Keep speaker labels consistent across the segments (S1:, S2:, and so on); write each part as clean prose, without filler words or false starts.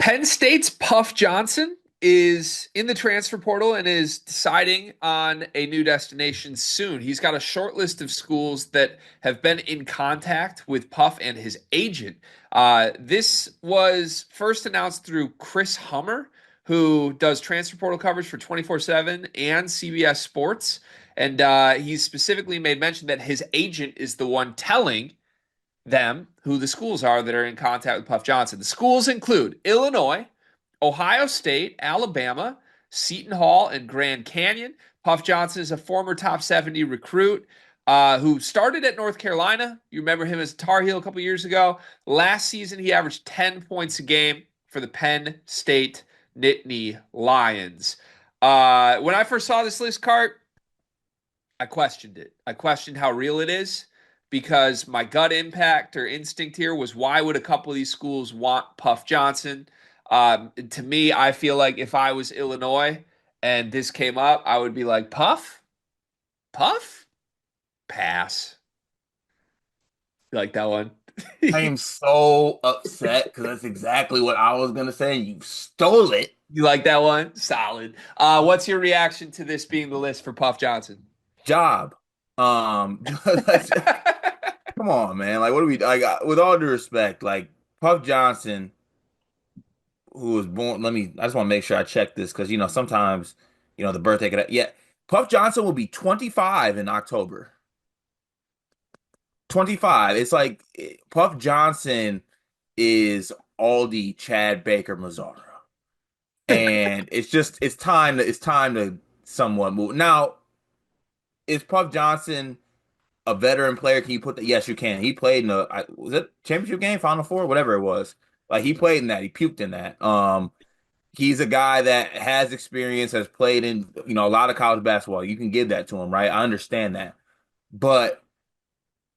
S1: Penn State's Puff Johnson is in the transfer portal and is deciding on a new destination soon. He's got a short list of schools that have been in contact with Puff and his agent. This was first announced through Chris Hummer, who does transfer portal coverage for 24/7 and CBS Sports. And he's specifically made mention that his agent is the one telling them who the schools are that are in contact with Puff Johnson. The schools include Illinois, Ohio State, Alabama, Seton Hall, and Grand Canyon. Puff Johnson is a former top 70 recruit who started at North Carolina. You remember him as a Tar Heel a couple years ago. Last season, he averaged 10 points a game for the Penn State Nittany Lions. When I first saw this list, Cart, I questioned it. I questioned how real it is because my gut impact or instinct here was why would a couple of these schools want Puff Johnson? To me, I feel like if I was Illinois and this came up, I would be like, Puff? Puff? Pass. You like that one?
S2: I am so upset because that's exactly what I was gonna say. You stole it.
S1: You like that one? Solid. What's your reaction to this being the list for Puff Johnson?
S2: Job. Come on, man. Like, what do we like? With all due respect, like Puff Johnson, who was born. I just want to make sure I check this because sometimes the birthday could. Yeah, Puff Johnson will be 25 in October. 25. It's like Puff Johnson is Aldi Chad Baker Mazzara. And it's time to somewhat move. Now, is Puff Johnson a veteran player? Can you put that? Yes, you can. He played in was it championship game, Final Four, whatever it was. Like he played in that. He puked in that. He's a guy that has experience, has played in a lot of college basketball. You can give that to him, right? I understand that, but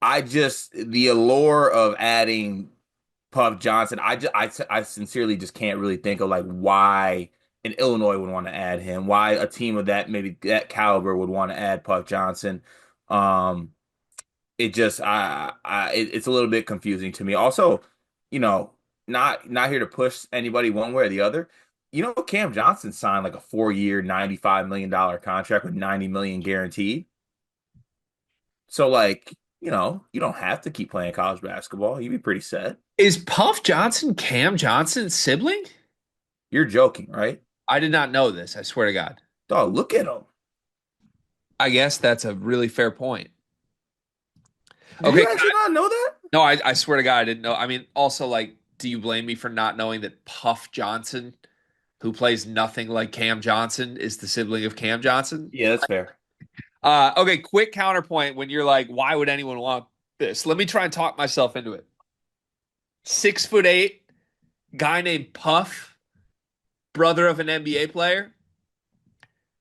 S2: the allure of adding Puff Johnson, I sincerely just can't really think of like why an Illinois would want to add him, why a team of that maybe that caliber would want to add Puff Johnson. Um, it just it's a little bit confusing to me. Also, you know, not here to push anybody one way or the other. Cam Johnson signed like a 4-year, $95 million contract with 90 million guaranteed. So like, you don't have to keep playing college basketball. You'd be pretty set.
S1: Is Puff Johnson Cam Johnson's sibling?
S2: You're joking, right?
S1: I did not know this. I swear to God.
S2: Dog, look at him.
S1: I guess that's a really fair point.
S2: Did
S1: Okay.
S2: you actually not know that?
S1: No, I swear to God, I didn't know. I mean, also, like, do you blame me for not knowing that Puff Johnson, who plays nothing like Cam Johnson, is the sibling of Cam Johnson?
S2: Yeah, that's fair.
S1: Okay, quick counterpoint when you're like, why would anyone want this? Let me try and talk myself into it. 6'8", guy named Puff, brother of an NBA player,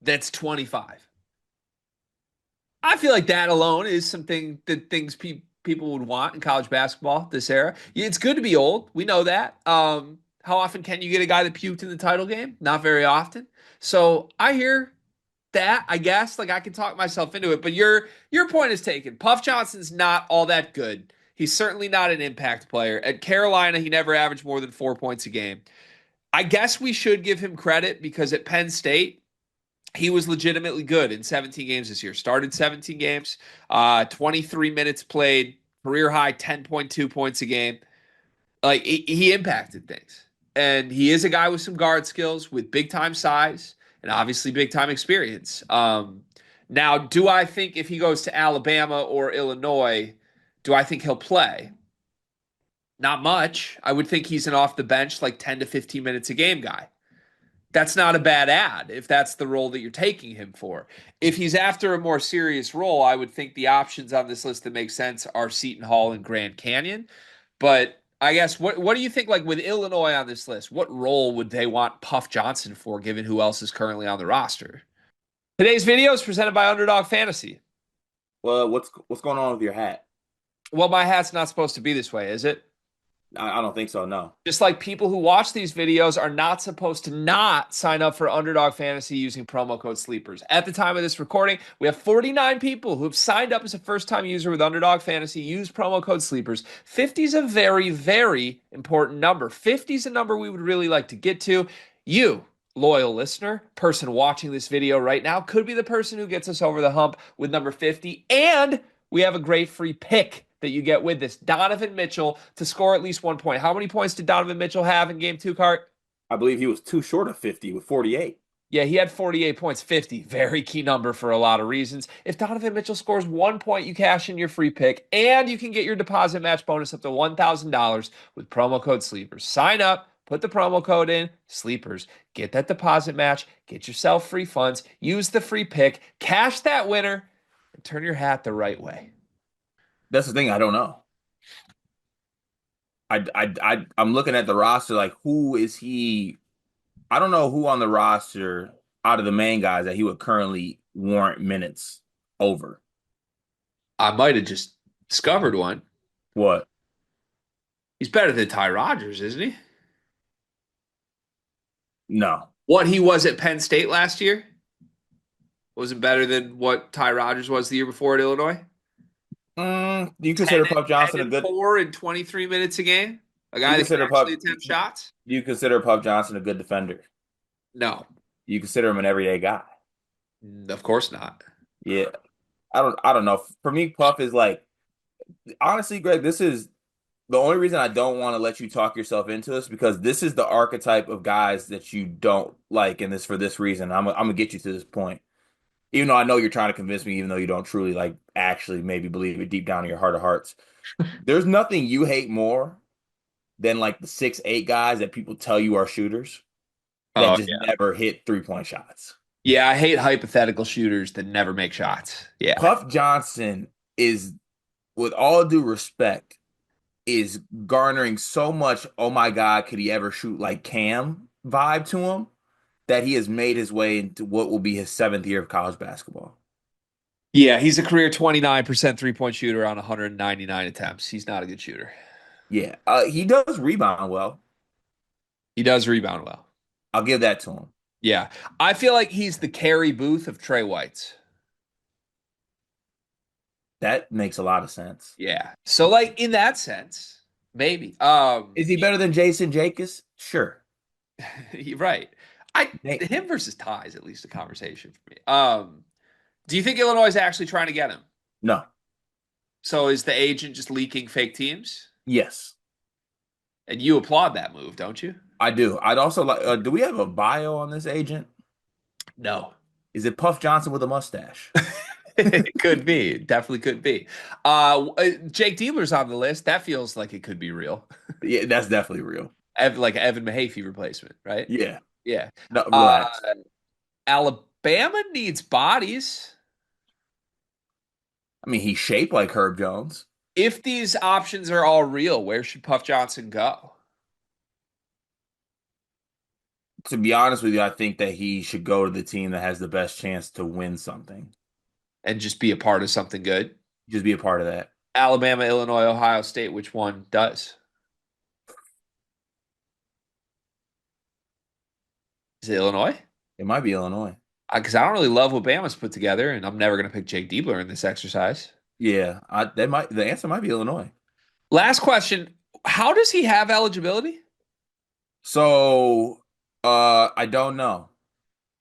S1: that's 25. I feel like that alone is something that people would want in college basketball this era. Yeah, it's good to be old. We know that. How often can you get a guy that puked in the title game? Not very often. So I hear that, I guess. Like I can talk myself into it, but your point is taken. Puff Johnson's not all that good. He's certainly not an impact player. At Carolina, he never averaged more than 4 points a game. I guess we should give him credit because at Penn State, he was legitimately good in 17 games this year. Started 17 games, 23 minutes played, career high 10.2 points a game. Like he impacted things. And he is a guy with some guard skills, with big time size, and obviously big time experience. Now, do I think if he goes to Alabama or Illinois, do I think he'll play? Not much. I would think he's an off the bench, like 10 to 15 minutes a game guy. That's not a bad ad if that's the role that you're taking him for. If he's after a more serious role, I would think the options on this list that make sense are Seton Hall and Grand Canyon. But I guess what do you think like with Illinois on this list? What role would they want Puff Johnson for given who else is currently on the roster? Today's video is presented by Underdog Fantasy.
S2: Well, what's going on with your hat?
S1: Well, my hat's not supposed to be this way, is it?
S2: I don't think so. No.
S1: Just like people who watch these videos are not supposed to not sign up for Underdog Fantasy using promo code SLEEPERS. At the time of this recording, we have 49 people who have signed up as a first-time user with Underdog Fantasy. Use promo code SLEEPERS. 50 is a very, very important number. 50 is a number we would really like to get to. You, loyal listener, person watching this video right now, could be the person who gets us over the hump with number 50. And we have a great free pick that you get with this. Donovan Mitchell to score at least 1 point. How many points did Donovan Mitchell have in game two, Cart?
S2: I believe he was too short of 50 with 48.
S1: Yeah, he had 48 points, 50. Very key number for a lot of reasons. If Donovan Mitchell scores 1 point, you cash in your free pick, and you can get your deposit match bonus up to $1,000 with promo code SLEEPERS. Sign up, put the promo code in, SLEEPERS. Get that deposit match, get yourself free funds, use the free pick, cash that winner, and turn your hat the right way.
S2: That's the thing. I don't know. I'm looking at the roster like who is he? I don't know who on the roster out of the main guys that he would currently warrant minutes over.
S1: I might have just discovered one.
S2: What?
S1: He's better than Ty Rodgers, isn't he?
S2: No.
S1: What he was at Penn State last year wasn't better than what Ty Rodgers was the year before at Illinois.
S2: Do you
S1: 10
S2: consider
S1: and,
S2: Puff
S1: 10
S2: Johnson a
S1: and
S2: good?
S1: 4 in 23 minutes a game. A
S2: Do you
S1: guy that can
S2: consider
S1: actually
S2: Puff?
S1: attempt shots?
S2: Do you consider Puff Johnson a good defender?
S1: No,
S2: You consider him an everyday guy?
S1: of course not.
S2: Yeah. I don't know. For me, Puff is like honestly, Greg, this is the only reason I don't want to let you talk yourself into this because this is the archetype of guys that you don't like, and this for this reason. I'm gonna get you to this point. Even though I know you're trying to convince me, even though you don't truly like actually maybe believe it deep down in your heart of hearts. There's nothing you hate more than like the 6'8" guys that people tell you are shooters that
S1: Oh
S2: just
S1: yeah.
S2: never hit 3-point shots.
S1: Yeah, I hate hypothetical shooters that never make shots. Yeah.
S2: Puff Johnson is, with all due respect, is garnering so much, oh my God, could he ever shoot like Cam vibe to him that he has made his way into what will be his seventh year of college basketball.
S1: Yeah, he's a career 29% three-point shooter on 199 attempts. He's not a good shooter.
S2: Yeah, he does rebound well.
S1: He does rebound well.
S2: I'll give that to him.
S1: Yeah. I feel like he's the Carey Booth of Trey White's.
S2: That makes a lot of sense.
S1: Yeah. So like in that sense, maybe.
S2: Is he better than Jason Jacobs? Sure.
S1: You're right. I
S2: They-
S1: him versus Ty is at least a conversation for me. Do you think Illinois is actually trying to get him?
S2: no.
S1: So is the agent just leaking fake teams?
S2: Yes,
S1: And you applaud that move, don't you?
S2: I do. I'd also like. Do we have a bio on this agent?
S1: No.
S2: Is it Puff Johnson with a mustache?
S1: It could be. It definitely could be. Jake Diebler's on the list. That feels like it could be real.
S2: Yeah, that's definitely real.
S1: Like Evan Mahaffey replacement, right?
S2: Yeah.
S1: Yeah.
S2: No,
S1: Uh,
S2: relax.
S1: Alabama needs bodies.
S2: I mean, he's shaped like Herb Jones.
S1: If these options are all real, where should Puff Johnson go?
S2: To be honest with you, I think that he should go to the team that has the best chance to win something.
S1: And just be a part of something good?
S2: Just be a part of that.
S1: Alabama, Illinois, Ohio State, which one does? Is it Illinois?
S2: It might be Illinois.
S1: Because I don't really love what Bama's put together, and I'm never going to pick Jake Diebler in this exercise.
S2: Yeah, the answer might be Illinois.
S1: Last question. How does he have eligibility?
S2: So, I don't know.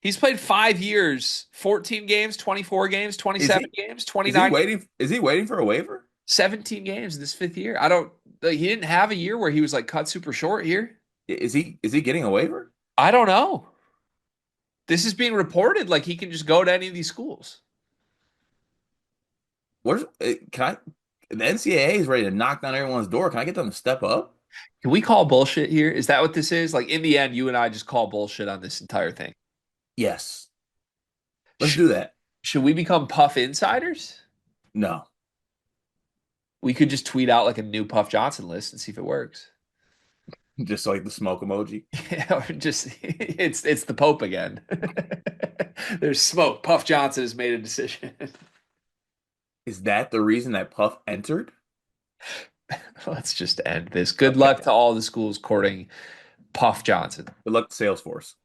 S1: He's played 5 years, 14 games, 24 games,
S2: Is
S1: 27
S2: he
S1: games,
S2: is he
S1: 29 games,
S2: waiting? Is he waiting for a waiver?
S1: 17 games in this fifth year. I don't, like, he didn't have a year where he was like cut super short here.
S2: Is he getting a waiver?
S1: I don't know. This is being reported like he can just go to any of these schools.
S2: Where's can I? The NCAA is ready to knock down everyone's door. Can I get them to step up?
S1: Can we call bullshit here? Is that what this is? Like in the end, you and I just call bullshit on this entire thing.
S2: Yes. Let's
S1: Sh-
S2: do that.
S1: Should we become Puff insiders?
S2: No.
S1: We could just tweet out like a new Puff Johnson list and see if it works.
S2: Just like the smoke emoji.
S1: Or just it's the Pope again. There's smoke. Puff Johnson has made a decision.
S2: Is that the reason that Puff entered?
S1: Let's just end this. Good luck
S2: Okay.
S1: to all the schools courting Puff Johnson.
S2: Good luck to Salesforce.